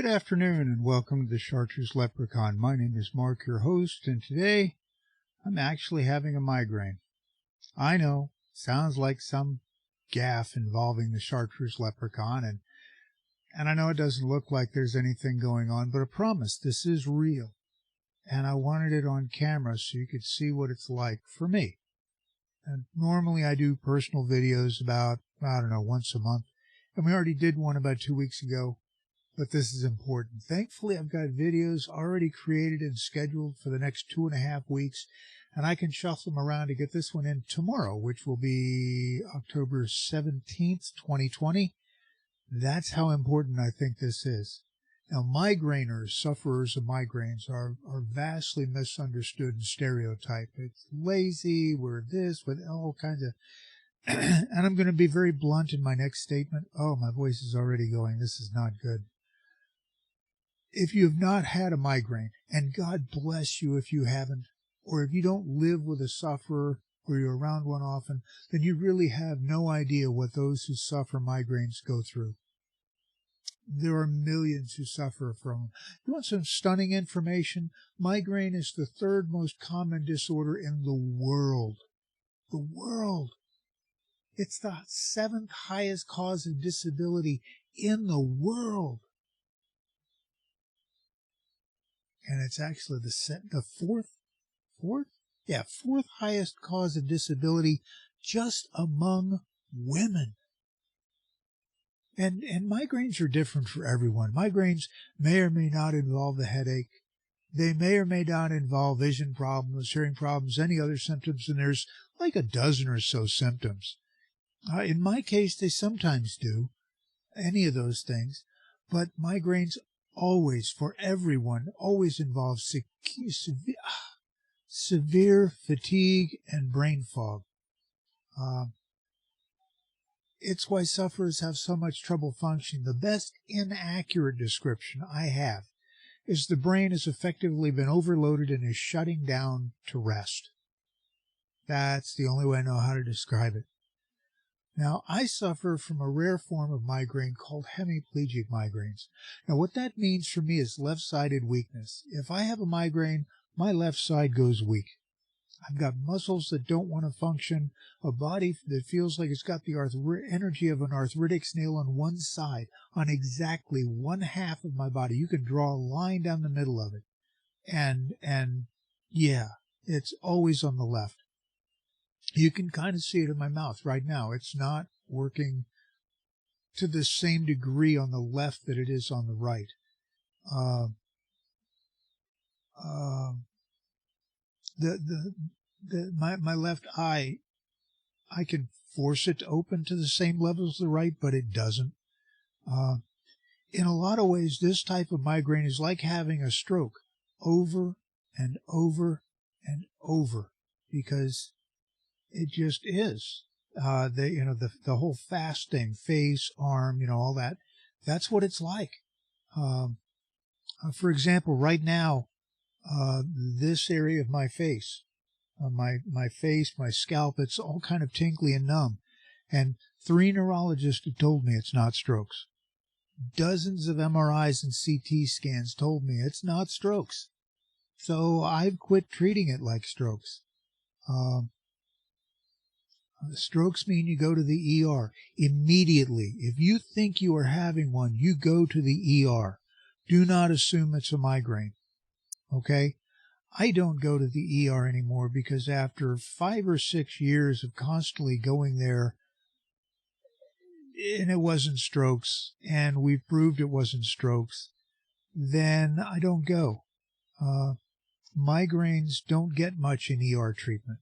Good afternoon and welcome to the Chartreuse Leprechaun. My name is Mark, your host, and today I'm actually having a migraine. I know, sounds like some gaffe involving the Chartreuse Leprechaun, and I know it doesn't look like there's anything going on, but I promise this is real. And I wanted it on camera so you could see what it's like for me. And normally I do personal videos about, once a month. And we already did one about 2 weeks ago. But this is important. Thankfully, I've got videos already created and scheduled for the next 2.5 weeks, and I can shuffle them around to get this one in tomorrow, which will be October 17th, 2020. That's how important I think this is. Now, migrainers, sufferers of migraines, are vastly misunderstood and stereotyped. It's lazy, we're this, with all kinds of... and I'm going to be very blunt in my next statement. Oh, my voice is already going. This is not good. If you have not had a migraine, and God bless you if you haven't, or if you don't live with a sufferer or you're around one often, then you really have no idea what those who suffer migraines go through. There are millions who suffer from them. You want some stunning information? Migraine is the third most common disorder in the world. The world. It's the 7th highest cause of disability in the world. And it's actually the fourth highest cause of disability just among women. And migraines are different for everyone. Migraines may or may not involve the headache. They may or may not involve vision problems, hearing problems, any other symptoms, and there's like a dozen or so symptoms. In my case, they sometimes do, any of those things, but migraines always, for everyone, always involves severe fatigue and brain fog. It's why sufferers have so much trouble functioning. The best inaccurate description I have is the brain has effectively been overloaded and is shutting down to rest. That's the only way I know how to describe it. Now, I suffer from a rare form of migraine called hemiplegic migraines. Now, what that means for me is left-sided weakness. If I have a migraine, my left side goes weak. I've got muscles that don't want to function, a body that feels like it's got the energy of an arthritic snail on one side, on exactly one half of my body. You can draw a line down the middle of it. And yeah, it's always on the left. You can kind of see it in my mouth right now. It's not working to the same degree on the left that it is on the right. My left eye, I can force it to open to the same level as the right, but it doesn't. In a lot of ways, this type of migraine is like having a stroke over and over and over, because it just is. The whole fasting, face, arm, all that. That's what it's like. For example, right now, this area of my face, my face, my scalp, it's all kind of tingly and numb. And 3 neurologists have told me it's not strokes. Dozens of MRIs and CT scans told me it's not strokes. So I've quit treating it like strokes. Strokes mean you go to the ER immediately. If you think you are having one, you go to the ER. Do not assume it's a migraine. Okay? I don't go to the ER anymore because after 5 or 6 years of constantly going there, and it wasn't strokes, and we've proved it wasn't strokes, then I don't go. Migraines don't get much in ER treatment.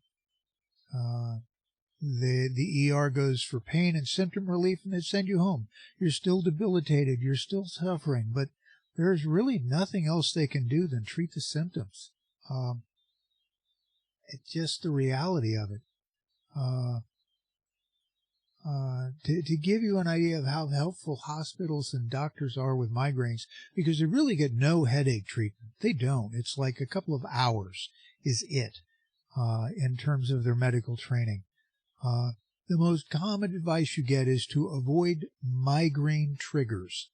The ER goes for pain and symptom relief, and they send you home. You're still debilitated. You're still suffering, but there's really nothing else they can do than treat the symptoms. It's just the reality of it. To give you an idea of how helpful hospitals and doctors are with migraines, because they really get no headache treatment. They don't. It's like a couple of hours is it in terms of their medical training. The most common advice you get is to avoid migraine triggers.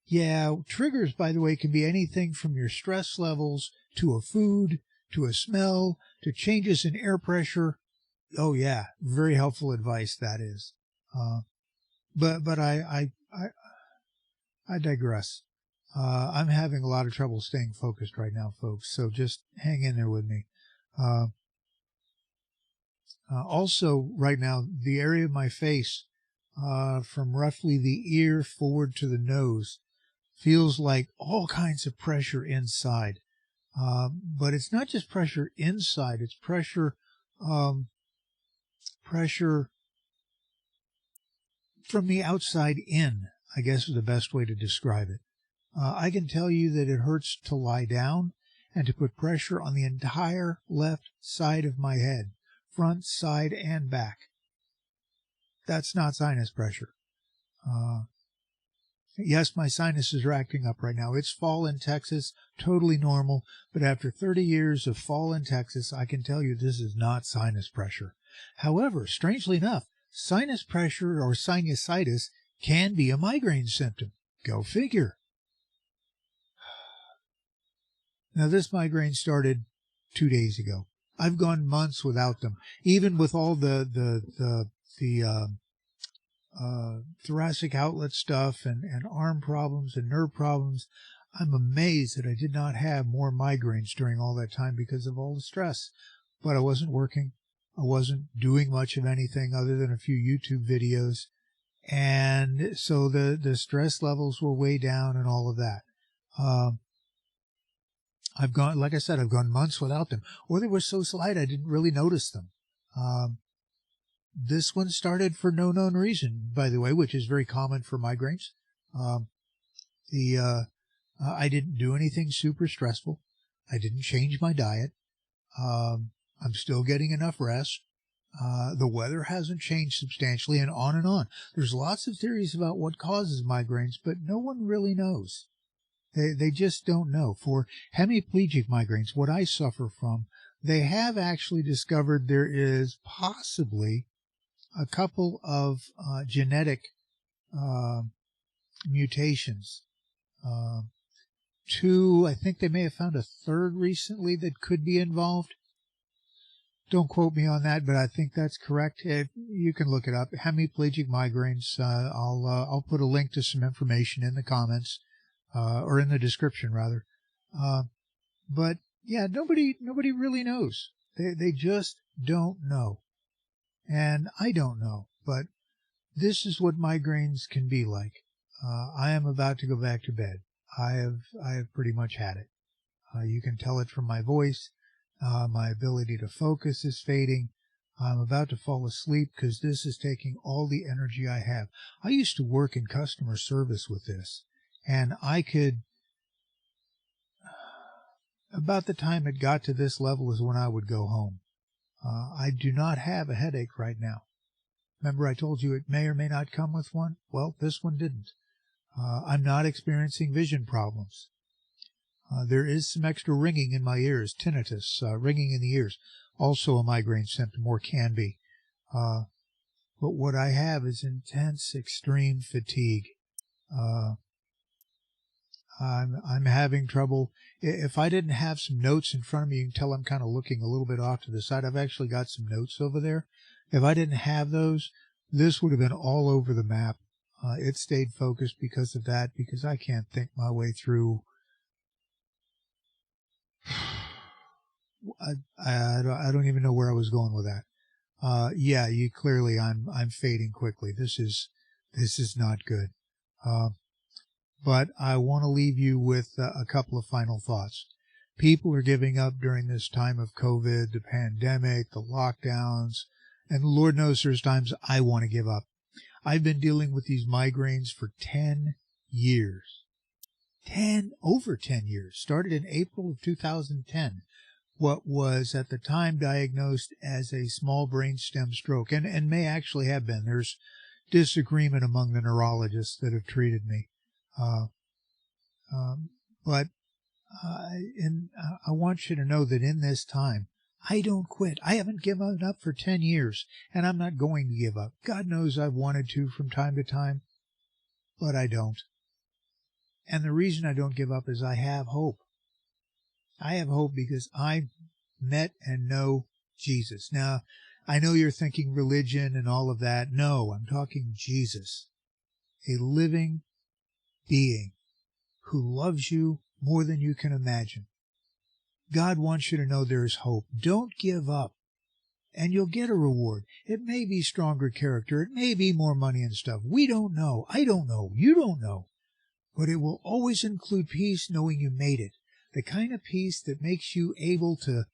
Yeah, triggers, by the way, can be anything from your stress levels to a food, to a smell, to changes in air pressure. Oh yeah, very helpful advice that is. But I digress. I'm having a lot of trouble staying focused right now, folks. So just hang in there with me. Also, right now, the area of my face, from roughly the ear forward to the nose, feels like all kinds of pressure inside. But it's not just pressure inside; it's pressure from the outside in, I guess is the best way to describe it. I can tell you that it hurts to lie down and to put pressure on the entire left side of my head, front, side, and back. That's not sinus pressure. Yes, my sinuses are acting up right now. It's fall in Texas, totally normal. But after 30 years of fall in Texas, I can tell you this is not sinus pressure. However, strangely enough, sinus pressure or sinusitis can be a migraine symptom. Go figure. Now, this migraine started 2 days ago. I've gone months without them, even with all the thoracic outlet stuff and arm problems and nerve problems. I'm amazed that I did not have more migraines during all that time because of all the stress. But I wasn't working. I wasn't doing much of anything other than a few YouTube videos. And so the stress levels were way down and all of that. I've gone, like I said, I've gone months without them, or they were so slight I didn't really notice them. This one started for no known reason, by the way, which is very common for migraines. I didn't do anything super stressful. I didn't change my diet. I'm still getting enough rest. The weather hasn't changed substantially, and on and on. There's lots of theories about what causes migraines, but no one really knows. They just don't know. For hemiplegic migraines, what I suffer from, they have actually discovered there is possibly a couple of genetic mutations. Two, I think they may have found a third recently that could be involved. Don't quote me on that, but I think that's correct. You can look it up. Hemiplegic migraines. I'll put a link to some information in the comments, or in the description rather. But yeah, nobody really knows. They just don't know. And I don't know, but this is what migraines can be like. I am about to go back to bed. I have pretty much had it. You can tell it from my voice. My ability to focus is fading. I'm about to fall asleep because this is taking all the energy I have. I used to work in customer service with this, and I could, about the time it got to this level is when I would go home. I do not have a headache right now. Remember I told you it may or may not come with one? Well, this one didn't. I'm not experiencing vision problems. There is some extra ringing in my ears, tinnitus, ringing in the ears, also a migraine symptom, or can be. But what I have is intense, extreme fatigue. I'm having trouble. If I didn't have some notes in front of me, you can tell I'm kind of looking a little bit off to the side. I've actually got some notes over there. If I didn't have those, this would have been all over the map. It stayed focused because of that, because I can't think my way through. I don't even know where I was going with that. Yeah, clearly I'm fading quickly. This is not good. But I want to leave you with a couple of final thoughts. People are giving up during this time of COVID, the pandemic, the lockdowns, and Lord knows there's times I want to give up. I've been dealing with these migraines for 10 years. Over 10 years. Started in April of 2010. What was at the time diagnosed as a small brainstem stroke, and may actually have been. There's disagreement among the neurologists that have treated me. But I want you to know that in this time, I don't quit. I haven't given up for 10 years, and I'm not going to give up. God knows I've wanted to from time to time, but I don't. And the reason I don't give up is I have hope. I have hope because I met and know Jesus. Now, I know you're thinking religion and all of that. No, I'm talking Jesus, a living being who loves you more than you can imagine. God wants you to know there is hope. Don't give up, and you'll get a reward. It may be stronger character. It may be more money and stuff. We don't know. I don't know. You don't know. But it will always include peace knowing you made it. The kind of peace that makes you able to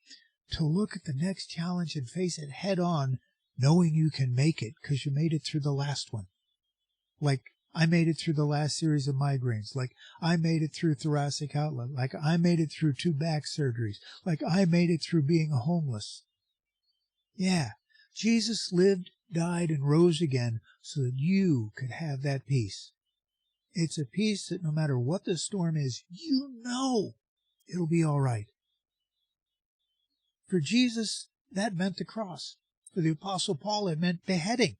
look at the next challenge and face it head on, knowing you can make it because you made it through the last one. Like I made it through the last series of migraines. Like I made it through thoracic outlet. Like I made it through 2 back surgeries. Like I made it through being homeless. Yeah, Jesus lived, died, and rose again so that you could have that peace. It's a peace that no matter what the storm is, you know it'll be all right. For Jesus, that meant the cross. For the Apostle Paul, it meant beheading.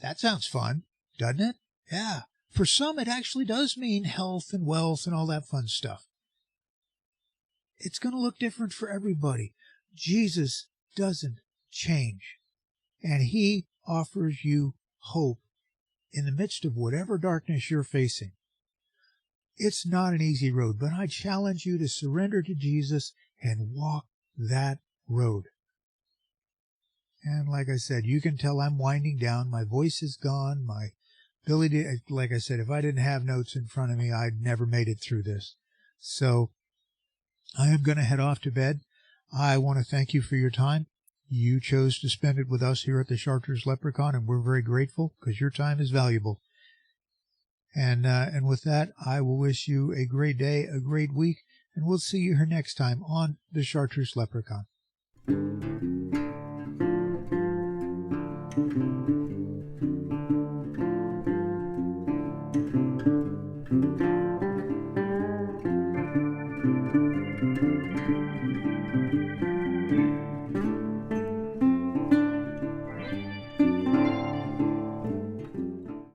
That sounds fun, doesn't it? Yeah. For some, it actually does mean health and wealth and all that fun stuff. It's going to look different for everybody. Jesus doesn't change. And he offers you hope in the midst of whatever darkness you're facing. It's not an easy road, but I challenge you to surrender to Jesus and walk that road. And like I said, you can tell I'm winding down. My voice is gone. My ability, like I said, if I didn't have notes in front of me, I'd never made it through this. So I am going to head off to bed. I want to thank you for your time. You chose to spend it with us here at the Chartreuse Leprechaun, and we're very grateful because your time is valuable. And with that, I will wish you a great day, a great week, and we'll see you here next time on the Chartreuse Leprechaun.